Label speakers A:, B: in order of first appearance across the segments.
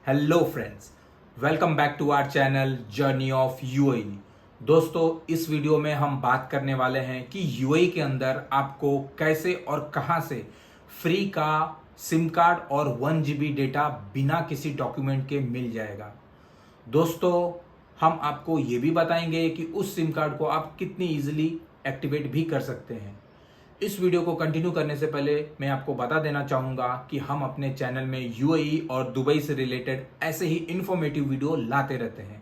A: Hello friends, welcome back to our channel journey of UAE. दोस्तों, इस video में हम बात करने वाले हैं कि यूएई के अंदर आपको कैसे और कहां से फ्री का सिम कार्ड और 1 GB डेटा बिना किसी डॉक्यूमेंट के मिल जाएगा। दोस्तों, हम आपको ये भी बताएंगे कि उस सिम कार्ड को आप कितनी इजीली एक्टिवेट भी कर सकते हैं। इस वीडियो को कंटिन्यू करने से पहले मैं आपको बता देना चाहूँगा कि हम अपने चैनल में यूएई और दुबई से रिलेटेड ऐसे ही इन्फॉर्मेटिव वीडियो लाते रहते हैं।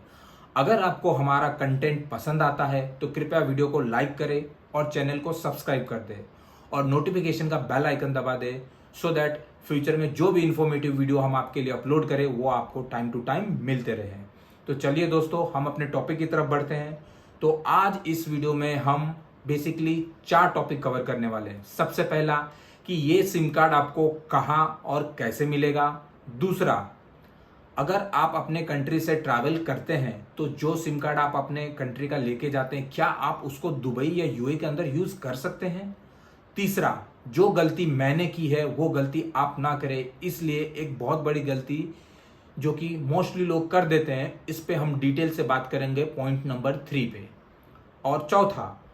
A: अगर आपको हमारा कंटेंट पसंद आता है तो कृपया वीडियो को लाइक करें और चैनल को सब्सक्राइब कर दें और नोटिफिकेशन का बेल आइकन दबा दें सो दैट फ्यूचर में जो भी इन्फॉर्मेटिव वीडियो हम आपके लिए अपलोड करें वो आपको टाइम टू टाइम मिलते रहें। तो चलिए दोस्तों, हम अपने टॉपिक की तरफ बढ़ते हैं। तो आज इस वीडियो में हम बेसिकली 4 टॉपिक कवर करने वाले हैं। सबसे पहला कि ये सिम कार्ड आपको कहां और कैसे मिलेगा। दूसरा, अगर आप अपने कंट्री से ट्रैवल करते हैं तो जो सिम कार्ड आप अपने कंट्री का लेके जाते हैं, क्या आप उसको दुबई या यूएई के अंदर यूज कर सकते हैं। तीसरा, जो गलती मैंने की है वो गलती आप ना करें, इसलिए एक बहुत बड़ी गलती जो कि मोस्टली लोग कर देते हैं, इस पे हम डिटेल से बात करेंगे पॉइंट नंबर 3 पे। और चौथा,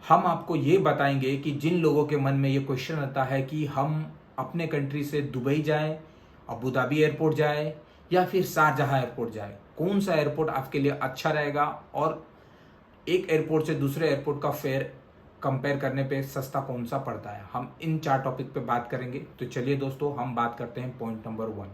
A: हम आपको ये बताएंगे कि जिन लोगों के मन में ये क्वेश्चन आता है कि हम अपने कंट्री से दुबई जाएं, अबू धाबी एयरपोर्ट जाएं या फिर शारजाह एयरपोर्ट जाएं, कौन सा एयरपोर्ट आपके लिए अच्छा रहेगा और एक एयरपोर्ट से दूसरे एयरपोर्ट का फेयर कंपेयर करने पे सस्ता कौन सा पड़ता है, हम इन 4 टॉपिक पे बात करेंगे। तो चलिए दोस्तों, हम बात करते हैं पॉइंट नंबर 1।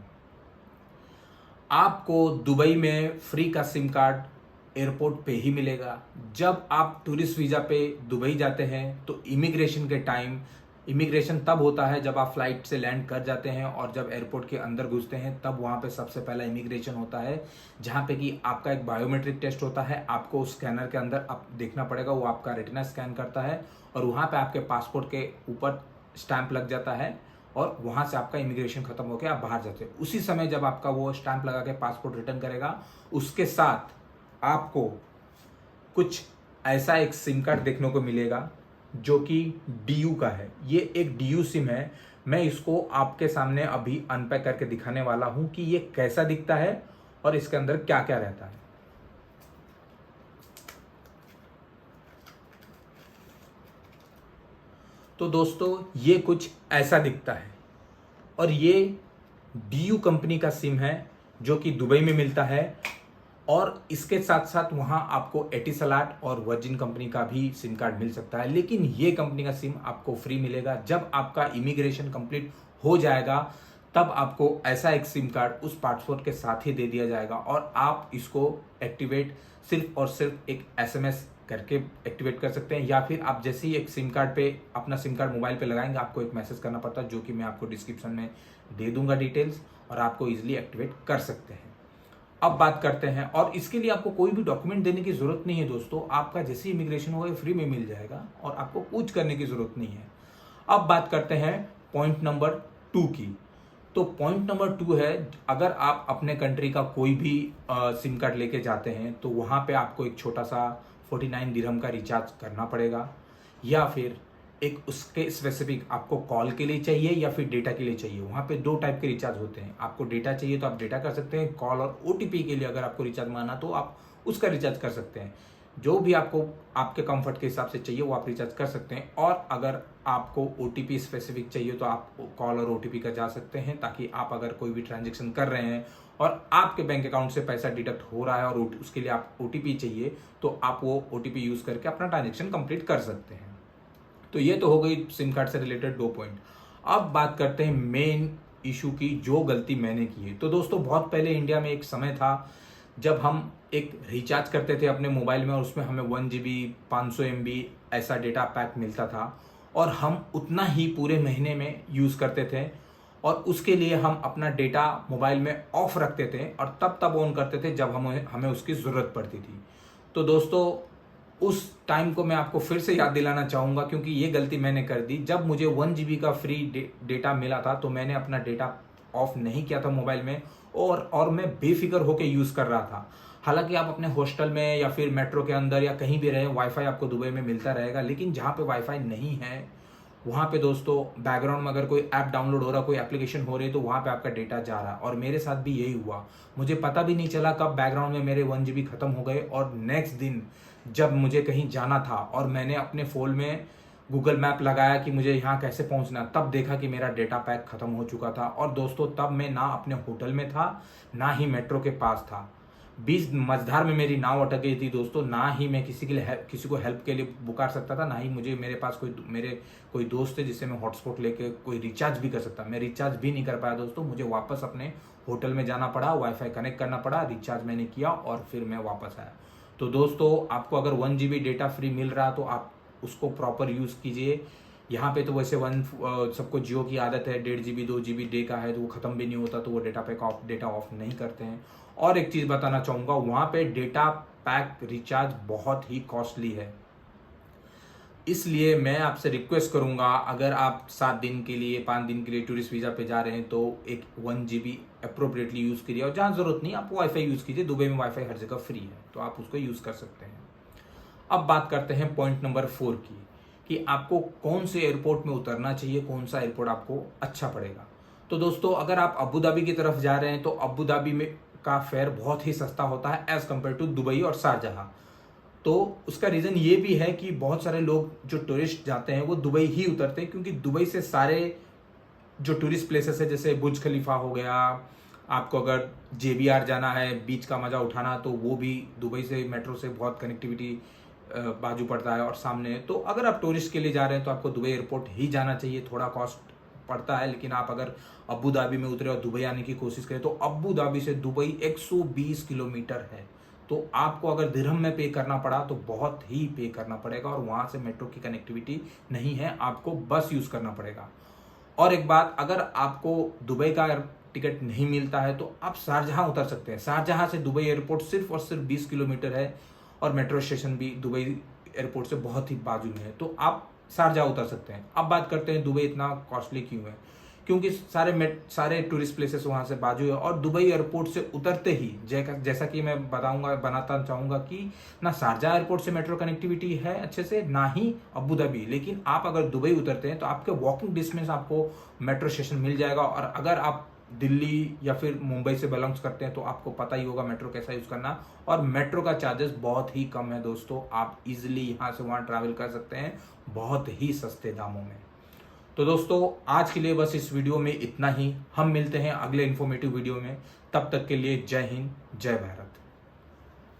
A: आपको दुबई में फ्री का सिम कार्ड एयरपोर्ट पे ही मिलेगा। जब आप टूरिस्ट वीज़ा पे दुबई जाते हैं तो इमिग्रेशन के टाइम, इमिग्रेशन तब होता है जब आप फ्लाइट से लैंड कर जाते हैं और जब एयरपोर्ट के अंदर घुसते हैं तब वहाँ पे सबसे पहला इमिग्रेशन होता है, जहाँ पे कि आपका एक बायोमेट्रिक टेस्ट होता है। आपको उस स्कैनर के अंदर आप देखना पड़ेगा, वो आपका रेटिना स्कैन करता है और वहाँ पे आपके पासपोर्ट के ऊपर स्टैंप लग जाता है और वहाँ से आपका इमिग्रेशन खत्म होकर आप बाहर जाते हैं। उसी समय जब आपका वो स्टैंप लगा के पासपोर्ट रिटर्न करेगा, उसके साथ आपको कुछ ऐसा एक सिम कार्ड देखने को मिलेगा जो कि डीयू का है। ये एक डीयू सिम है। मैं इसको आपके सामने अभी अनपैक करके दिखाने वाला हूं कि ये कैसा दिखता है और इसके अंदर क्या क्या रहता है। तो दोस्तों, ये कुछ ऐसा दिखता है और ये डीयू कंपनी का सिम है जो कि दुबई में मिलता है और इसके साथ साथ वहाँ आपको एटिसलाट और वर्जिन कंपनी का भी सिम कार्ड मिल सकता है। लेकिन ये कंपनी का सिम आपको फ्री मिलेगा। जब आपका इमिग्रेशन कंप्लीट हो जाएगा तब आपको ऐसा एक सिम कार्ड उस पासपोर्ट के साथ ही दे दिया जाएगा और आप इसको एक्टिवेट सिर्फ और सिर्फ एक एसएमएस करके एक्टिवेट कर सकते हैं, या फिर आप जैसे ही एक सिम कार्ड पे अपना सिम कार्ड मोबाइल पे लगाएंगे आपको एक मैसेज करना पड़ता है, जो कि मैं आपको डिस्क्रिप्शन में दे दूंगा डिटेल्स, और आपको इजिली एक्टिवेट कर सकते हैं। अब बात करते हैं, और इसके लिए आपको कोई भी डॉक्यूमेंट देने की जरूरत नहीं है दोस्तों। आपका जैसे इमिग्रेशन होगा फ्री में मिल जाएगा और आपको कुछ करने की जरूरत नहीं है। अब बात करते हैं पॉइंट नंबर 2 की। तो पॉइंट नंबर 2 है, अगर आप अपने कंट्री का कोई भी सिम कार्ड लेके जाते हैं तो वहां पे आपको एक छोटा सा 49 दिरहम का रिचार्ज करना पड़ेगा, या फिर एक उसके स्पेसिफिक आपको कॉल के लिए चाहिए या फिर डेटा के लिए चाहिए। वहाँ पे 2 टाइप के रिचार्ज होते हैं। आपको डेटा चाहिए तो आप डेटा कर सकते हैं, कॉल और ओटीपी के लिए अगर आपको रिचार्ज माना तो आप उसका रिचार्ज कर सकते हैं। जो भी आपको आपके कंफर्ट के हिसाब से चाहिए वो आप रिचार्ज कर सकते हैं। और अगर आपको ओटीपी स्पेसिफिक चाहिए तो आप कॉल और ओटीपी का जा सकते हैं, ताकि आप अगर कोई भी ट्रांजेक्शन कर रहे हैं और आपके बैंक अकाउंट से पैसा डिडक्ट हो रहा है और उसके लिए आप ओटीपी चाहिए तो आप वो ओटीपी यूज करके अपना ट्रांजेक्शन कंप्लीट कर सकते हैं। तो ये तो हो गई सिम कार्ड से रिलेटेड 2 पॉइंट। अब बात करते हैं मेन इशू की, जो गलती मैंने की है। तो दोस्तों, बहुत पहले इंडिया में एक समय था जब हम एक रिचार्ज करते थे अपने मोबाइल में और उसमें हमें 1 GB 500 MB ऐसा डेटा पैक मिलता था और हम उतना ही पूरे महीने में यूज़ करते थे और उसके लिए हम अपना डेटा मोबाइल में ऑफ रखते थे और तब ऑन करते थे जब हमें उसकी ज़रूरत पड़ती थी। तो दोस्तों, उस टाइम को मैं आपको फिर से याद दिलाना चाहूँगा, क्योंकि ये गलती मैंने कर दी। जब मुझे 1 GB का फ्री डेटा मिला था तो मैंने अपना डेटा ऑफ नहीं किया था मोबाइल में और मैं बेफिक्र होकर यूज़ कर रहा था। हालांकि आप अपने हॉस्टल में या फिर मेट्रो के अंदर या कहीं भी रहे, वाईफाई आपको दुबई में मिलता रहेगा, लेकिन जहाँ पे वाईफाई नहीं है वहाँ पे दोस्तों बैकग्राउंड में अगर कोई ऐप डाउनलोड हो रहा, कोई एप्लीकेशन हो रही है, तो वहाँ पे आपका डेटा जा रहा है। और मेरे साथ भी यही हुआ, मुझे पता भी नहीं चला कब बैकग्राउंड में मेरे 1 GB खत्म हो गए। और नेक्स्ट दिन जब मुझे कहीं जाना था और मैंने अपने फ़ोन में गूगल मैप लगाया कि मुझे यहाँ कैसे पहुँचना, तब देखा कि मेरा डेटा पैक ख़त्म हो चुका था। और दोस्तों तब मैं ना अपने होटल में था, ना ही मेट्रो के पास था। बीच मझधार में मेरी नाव अटक गई थी दोस्तों। ना ही मैं किसी को हेल्प के लिए पुकार सकता था, ना ही मेरे पास कोई दोस्त है जिससे मैं हॉटस्पॉट लेके कोई रिचार्ज भी कर सकता। मैं रिचार्ज भी नहीं कर पाया दोस्तों। मुझे वापस अपने होटल में जाना पड़ा, वाईफाई कनेक्ट करना पड़ा, रिचार्ज मैंने किया और फिर मैं वापस आया। तो दोस्तों आपको अगर 1 GB डेटा फ्री मिल रहा तो आप उसको प्रॉपर यूज़ कीजिए। यहाँ पे तो वैसे सबको जियो की आदत है, 1.5 GB 2 GB डे का है, तो वो ख़त्म भी नहीं होता, तो वो डेटा ऑफ नहीं करते हैं। और एक चीज़ बताना चाहूँगा, वहाँ पे डेटा पैक रिचार्ज बहुत ही कॉस्टली है। इसलिए मैं आपसे रिक्वेस्ट करूँगा, अगर आप 7 दिन के लिए 5 दिन के लिए टूरिस्ट वीज़ा पे जा रहे हैं तो एक 1 GB अप्रोप्रिएटली यूज़ करिए। और जहाँ ज़रूरत नहीं आप वाईफाई यूज़ कीजिए, दुबई में वाईफाई हर जगह फ्री है, तो आप उसको यूज़ कर सकते हैं। अब बात करते हैं पॉइंट नंबर 4 की, कि आपको कौन से एयरपोर्ट में उतरना चाहिए, कौन सा एयरपोर्ट आपको अच्छा पड़ेगा। तो दोस्तों अगर आप अबू धाबी की तरफ जा रहे हैं तो अबू धाबी में का फेयर बहुत ही सस्ता होता है एज़ कम्पेयर टू दुबई और शारजहाँ। तो उसका रीज़न ये भी है कि बहुत सारे लोग जो टूरिस्ट जाते हैं वो दुबई ही उतरते हैं, क्योंकि दुबई से सारे जो टूरिस्ट प्लेसेस है, जैसे बुर्ज खलीफा हो गया, आपको अगर JBR जाना है, बीच का मज़ा उठाना, तो वो भी दुबई से मेट्रो से बहुत कनेक्टिविटी बाजू पड़ता है और सामने। तो अगर आप टूरिस्ट के लिए जा रहे हैं तो आपको दुबई एयरपोर्ट ही जाना चाहिए। थोड़ा कॉस्ट पड़ता है, लेकिन आप अगर अबू धाबी में उतरे और दुबई आने की कोशिश करें तो अबू धाबी से दुबई 120 किलोमीटर है। तो आपको अगर दिरहम में पे करना पड़ा तो बहुत ही पे करना पड़ेगा, और वहाँ से मेट्रो की कनेक्टिविटी नहीं है, आपको बस यूज़ करना पड़ेगा। और एक बात, अगर आपको दुबई का टिकट नहीं मिलता है तो आप शारजहाँ उतर सकते हैं। शारजहाँ से दुबई एयरपोर्ट सिर्फ और सिर्फ 20 किलोमीटर है, और मेट्रो स्टेशन भी दुबई एयरपोर्ट से बहुत ही बाजू में है, तो आप शारजहाँ उतर सकते हैं। अब बात करते हैं दुबई इतना कॉस्टली क्यों है। क्योंकि सारे टूरिस्ट प्लेसेस वहाँ से बाजू है, और दुबई एयरपोर्ट से उतरते ही जैसा कि मैं बनाता चाहूँगा कि ना शारजाह एयरपोर्ट से मेट्रो कनेक्टिविटी है अच्छे से, ना ही अबू धाबी। लेकिन आप अगर दुबई उतरते हैं तो आपके वॉकिंग डिस्टेंस आपको मेट्रो स्टेशन मिल जाएगा। और अगर आप दिल्ली या फिर मुंबई से बिलोंग्स करते हैं तो आपको पता ही होगा मेट्रो कैसा यूज़ करना। और मेट्रो का चार्जेस बहुत ही कम है दोस्तों, आप इजीली यहाँ से वहाँ ट्रैवल कर सकते हैं बहुत ही सस्ते दामों में। तो दोस्तों आज के लिए बस इस वीडियो में इतना ही। हम मिलते हैं अगले इन्फॉर्मेटिव वीडियो में, तब तक के लिए जय हिंद, जय भारत।